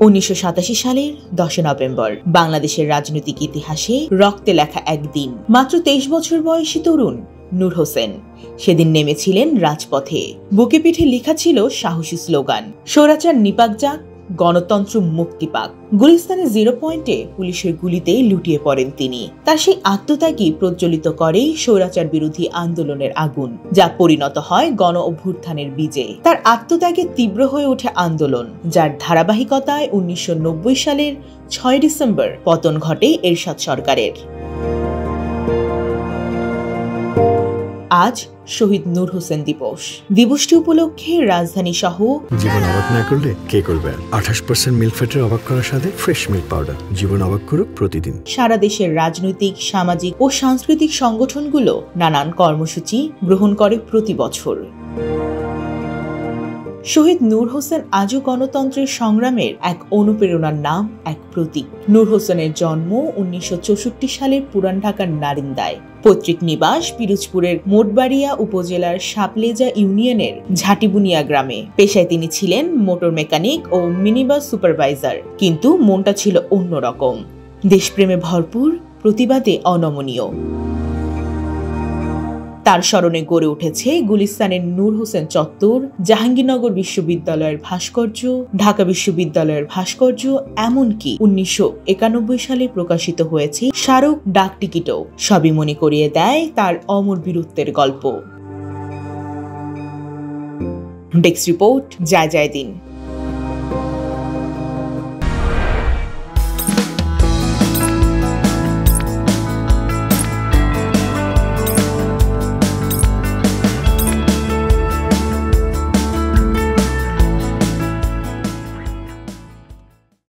1987 সালের 10 নভেম্বর বাংলাদেশের রাজনৈতিক ইতিহাসে রক্তে লেখা একদিন। মাত্র 23 বছর বয়সী তরুণ নূর হোসেন সেদিন নেমেছিলেন রাজপথে। বুকে পিঠে লেখা ছিল সাহসী স্লোগান, স্বৈরাচার নিপাক যাক, গণতন্ত্র মুক্তি পাক। গুলিস্তানের 0 পয়েন্টে পুলিশের গুলিতে লুটিয়ে পড়েন তিনি। তার সেই আত্মত্যাগই প্রজ্বলিত করে স্বৈরাচার বিরোধী আন্দোলনের আগুন, যা পরিণত হয় গণ অভ্যুত্থানের বীজে। তার আত্মত্যাগে তীব্র হয়ে ওঠে আন্দোলন, যার ধারাবাহিকতায় 1990 সালের 6 ডিসেম্বর পতন ঘটে এরশাদ সরকারের। আজ শহীদ নূর হোসেন দিবস। দিবসটি উপলক্ষে রাজধানী সহ জীবন অবাক না করলে কে করবে? 28% মিল্ক ফ্যাটের অবাক করার সাথে ফ্রেশ মিল্ক পাউডার। জীবন অবাক করুক প্রতিদিন। সারা দেশের রাজনৈতিক, সামাজিক ও সাংস্কৃতিক সংগঠনগুলো নানান কর্মসূচি গ্রহণ করে প্রতি বছর। শহীদ নূর হোসেন আজও গণতন্ত্রের সংগ্রামের এক অনুপ্রেরণার নাম, এক প্রতীক। নূর হোসেনের জন্ম 1964 সালের পুরান ঢাকার নারিন্দায়। পৈতৃক নিবাস পিরোজপুরের মোটবাড়িয়া উপজেলার সাপলেজা ইউনিয়নের ঝাটিবুনিয়া গ্রামে। পেশায় তিনি ছিলেন মোটর মেকানিক ও মিনিবাস সুপারভাইজার, কিন্তু মনটা ছিল অন্যরকম। দেশপ্রেমে ভরপুর, প্রতিবাদে অনমনীয়। তার স্মরণে গড়ে উঠেছে গুলিস্তানের নূর হোসেন চত্বর, জাহাঙ্গীরনগর বিশ্ববিদ্যালয়ের ভাস্কর্য, ঢাকা বিশ্ববিদ্যালয়ের ভাস্কর্য, এমনকি 1991 সালে প্রকাশিত হয়েছে স্মারক ডাকটিকিটও। সবই মনে করিয়ে দেয় তার অমর বীরত্বের গল্প। ডেস্ক রিপোর্ট, জয় জয় দিন।